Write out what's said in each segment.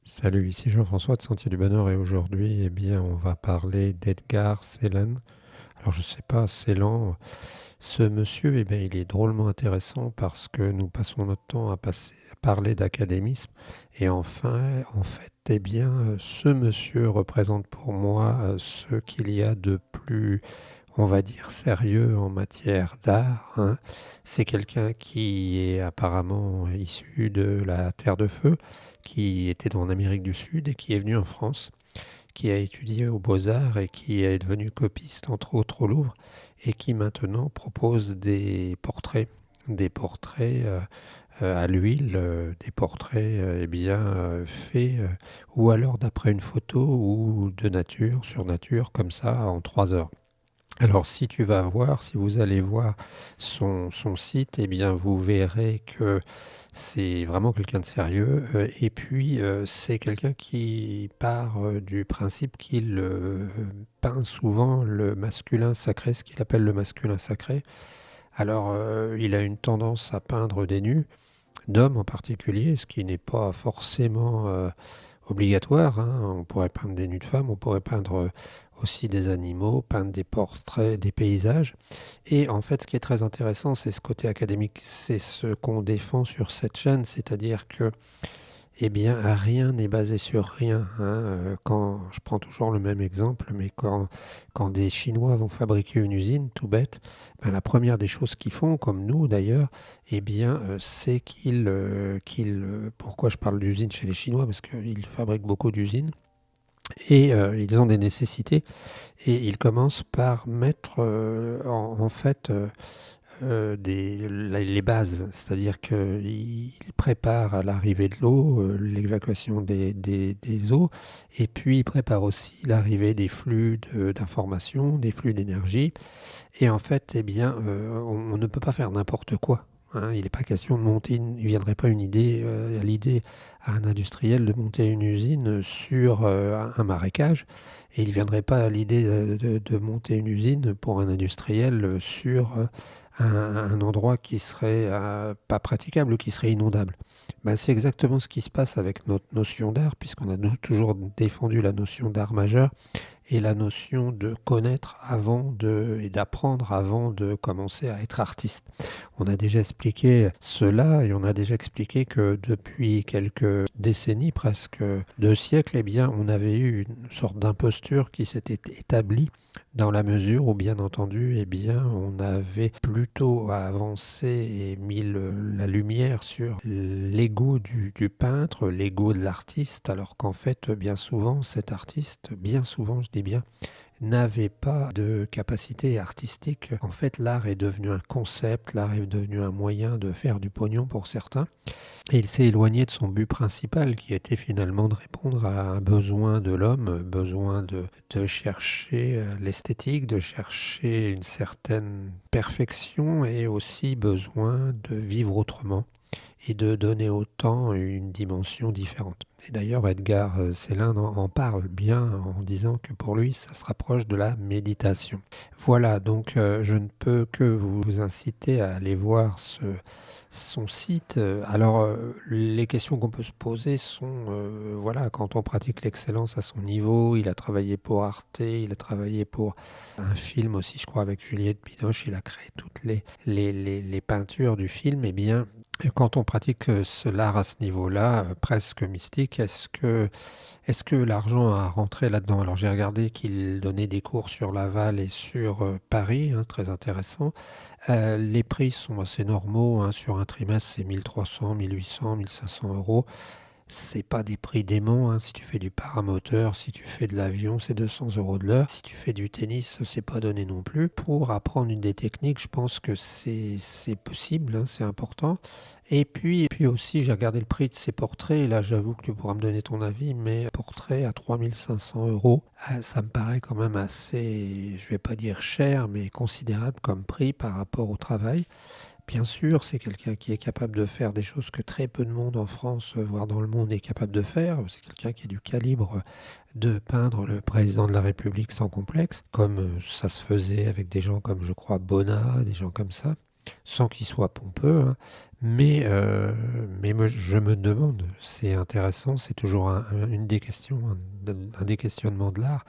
Salut, ici Jean-François de Sentier du Bonheur et aujourd'hui, on va parler d'Edgar Ceylan. Alors, je sais pas, Ceylan, ce monsieur, il est drôlement intéressant parce que nous passons notre temps à parler d'académisme et en fait, ce monsieur représente pour moi ce qu'il y a de plus, on va dire, sérieux en matière d'art, hein. C'est quelqu'un qui est apparemment issu de la Terre de Feu, qui était en Amérique du Sud et qui est venu en France, qui a étudié aux Beaux-Arts et qui est devenu copiste, entre autres, au Louvre, et qui maintenant propose des portraits à l'huile, des portraits faits, ou alors d'après une photo ou de nature, sur nature, comme ça, en 3 heures. Alors si vous allez voir son site, vous verrez que c'est vraiment quelqu'un de sérieux. C'est quelqu'un qui part du principe qu'il peint souvent le masculin sacré, ce qu'il appelle le masculin sacré. Il a une tendance à peindre des nus, d'hommes en particulier, ce qui n'est pas forcément obligatoire, hein. On pourrait peindre des nus de femmes, on pourrait peindre aussi des animaux, peindre des portraits, des paysages. Et en fait, ce qui est très intéressant, c'est ce côté académique, c'est ce qu'on défend sur cette chaîne, c'est-à-dire que rien n'est basé sur rien, hein. Quand, je prends toujours le même exemple, quand des Chinois vont fabriquer une usine, tout bête, la première des choses qu'ils font, comme nous d'ailleurs, c'est pourquoi je parle d'usine chez les Chinois? Parce qu'ils fabriquent beaucoup d'usines et ils ont des nécessités et ils commencent par mettre les bases, c'est-à-dire qu'ils préparent à l'arrivée de l'eau, l'évacuation des eaux, et puis ils préparent aussi l'arrivée des flux d'informations, des flux d'énergie. Et en fait, on ne peut pas faire n'importe quoi, hein. Il n'est pas question de monter, il ne viendrait pas à l'idée à un industriel de monter une usine sur un marécage, et il ne viendrait pas à l'idée de monter une usine pour un industriel sur un endroit qui serait pas praticable ou qui serait inondable. C'est exactement ce qui se passe avec notre notion d'art, puisqu'on a toujours défendu la notion d'art majeur et la notion de connaître et d'apprendre avant de commencer à être artiste. On a déjà expliqué cela et on a déjà expliqué que depuis quelques décennies, presque 2 siècles, on avait eu une sorte d'imposture qui s'était établie dans la mesure où, bien entendu, on avait plutôt avancé et mis la lumière sur l'ego du peintre, l'ego de l'artiste, alors qu'en fait, bien souvent, cet artiste, bien souvent, je dis bien, n'avait pas de capacité artistique. En fait, l'art est devenu un concept, l'art est devenu un moyen de faire du pognon pour certains. Et il s'est éloigné de son but principal, qui était finalement de répondre à un besoin de l'homme, besoin de chercher l'esthétique, de chercher une certaine perfection et aussi besoin de vivre autrement et de donner au temps une dimension différente. Et d'ailleurs, Edgar Ceylan en parle bien en disant que pour lui, ça se rapproche de la méditation. Voilà, donc je ne peux que vous inciter à aller voir son site. Les questions qu'on peut se poser sont, voilà, quand on pratique l'excellence à son niveau, il a travaillé pour Arte, il a travaillé pour un film aussi, je crois, avec Juliette Binoche, il a créé toutes les peintures du film, et quand on pratique l'art à ce niveau-là, presque mystique, est-ce que l'argent a rentré là-dedans? Alors j'ai regardé qu'il donnait des cours sur Laval et sur Paris, hein, très intéressant. Les prix sont assez normaux, hein, sur un trimestre, c'est 1300, 1800, 1500 euros. C'est pas des prix déments, hein. Si tu fais du paramoteur, si tu fais de l'avion, c'est 200 euros de l'heure. Si tu fais du tennis, c'est pas donné non plus. Pour apprendre une des techniques, je pense que c'est possible, hein, c'est important. Et puis aussi, j'ai regardé le prix de ces portraits, et là j'avoue que tu pourras me donner ton avis, mais portrait à 3500 euros, ça me paraît quand même assez, je vais pas dire cher, mais considérable comme prix par rapport au travail. Bien sûr, c'est quelqu'un qui est capable de faire des choses que très peu de monde en France, voire dans le monde, est capable de faire. C'est quelqu'un qui est du calibre de peindre le président de la République sans complexe, comme ça se faisait avec des gens comme, je crois, Bonnat, des gens comme ça. sans qu'il soit pompeux, hein. Mais je me demande, c'est intéressant, c'est toujours une des questions, un des questionnements de l'art,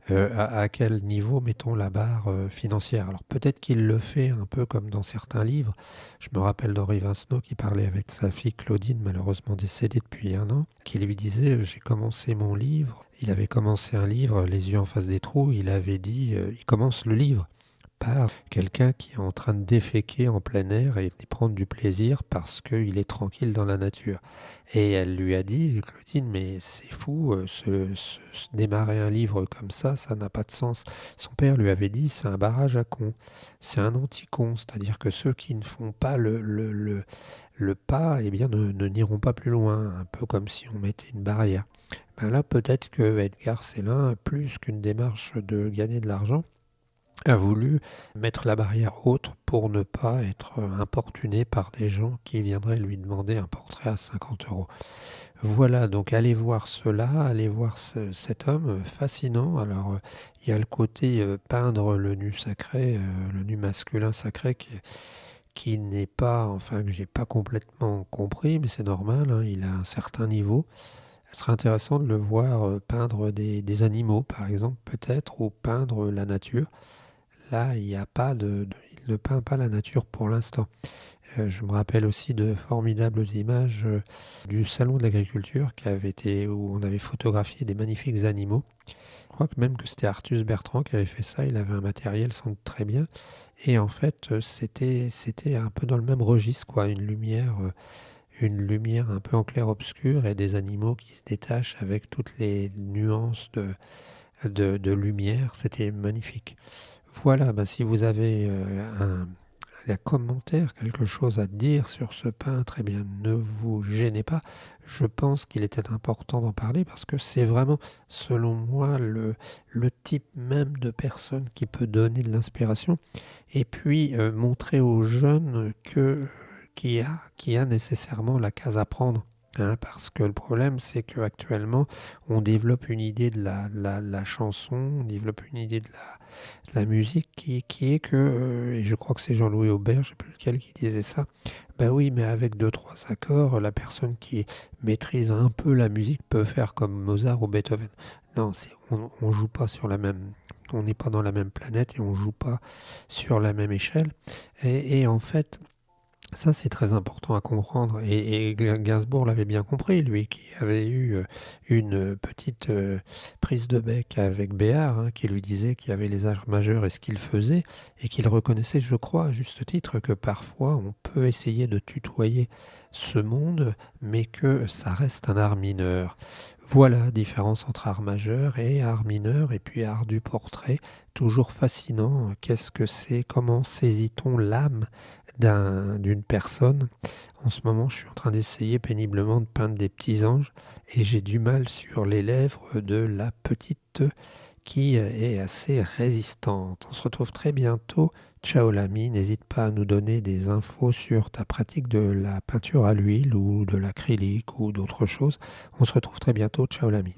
à quel niveau mettons la barre financière. Alors peut-être qu'il le fait un peu comme dans certains livres. Je me rappelle d'Henri Vincenot qui parlait avec sa fille Claudine, malheureusement décédée depuis 1 an, qui lui disait j'ai commencé mon livre. Il avait commencé un livre, Les yeux en face des trous. Il avait dit il commence le livre par quelqu'un qui est en train de déféquer en plein air et d'y prendre du plaisir parce qu'il est tranquille dans la nature. Et elle lui a dit, Claudine, mais c'est fou, démarrer un livre comme ça n'a pas de sens. Son père lui avait dit, c'est un barrage à cons, c'est un anti-con, c'est-à-dire que ceux qui ne font pas le pas, eh bien, n'iront pas plus loin, un peu comme si on mettait une barrière. Ben là, peut-être que Edgar Cellin, plus qu'une démarche de gagner de l'argent, a voulu mettre la barrière haute pour ne pas être importuné par des gens qui viendraient lui demander un portrait à 50 euros. Voilà, donc allez voir cela, allez voir cet homme fascinant. Alors, il y a le côté peindre le nu sacré, le nu masculin sacré qui n'est pas, enfin que j'ai pas complètement compris, mais c'est normal, hein, il a un certain niveau. Ce serait intéressant de le voir peindre des animaux, par exemple, peut-être, ou peindre la nature. Là, il n'y a pas il ne peint pas la nature pour l'instant. Je me rappelle aussi de formidables images du salon de l'agriculture où on avait photographié des magnifiques animaux. Je crois que même que c'était Artus Bertrand qui avait fait ça. Il avait un matériel sans doute très bien. Et en fait, c'était un peu dans le même registre, quoi. Une lumière un peu en clair-obscur et des animaux qui se détachent avec toutes les nuances de lumière. C'était magnifique. Voilà, ben si vous avez un commentaire, quelque chose à dire sur ce peintre, eh bien ne vous gênez pas. Je pense qu'il était important d'en parler parce que c'est vraiment, selon moi, le type même de personne qui peut donner de l'inspiration et puis montrer aux jeunes qu'il y a nécessairement la case à prendre. Hein, parce que le problème, c'est qu'actuellement, on développe une idée de la chanson, on développe une idée de la musique qui est que, et je crois que c'est Jean-Louis Aubert, je ne sais plus lequel qui disait ça, ben oui, mais avec deux, trois accords, la personne qui maîtrise un peu la musique peut faire comme Mozart ou Beethoven. Non, on joue pas sur la même, on n'est pas dans la même planète et on joue pas sur la même échelle. Et en fait, ça, c'est très important à comprendre. Et Gainsbourg l'avait bien compris, lui, qui avait eu une petite prise de bec avec Béard, hein, qui lui disait qu'il y avait les arts majeurs et ce qu'il faisait, et qu'il reconnaissait, je crois, à juste titre, que parfois on peut essayer de tutoyer ce monde, mais que ça reste un art mineur. Voilà, différence entre art majeur et art mineur, et puis art du portrait, toujours fascinant. Qu'est-ce que c'est? Comment saisit-on l'âme d'une personne? En ce moment, je suis en train d'essayer péniblement de peindre des petits anges et j'ai du mal sur les lèvres de la petite qui est assez résistante. On se retrouve très bientôt. Ciao l'ami, n'hésite pas à nous donner des infos sur ta pratique de la peinture à l'huile ou de l'acrylique ou d'autres choses. On se retrouve très bientôt. Ciao l'ami.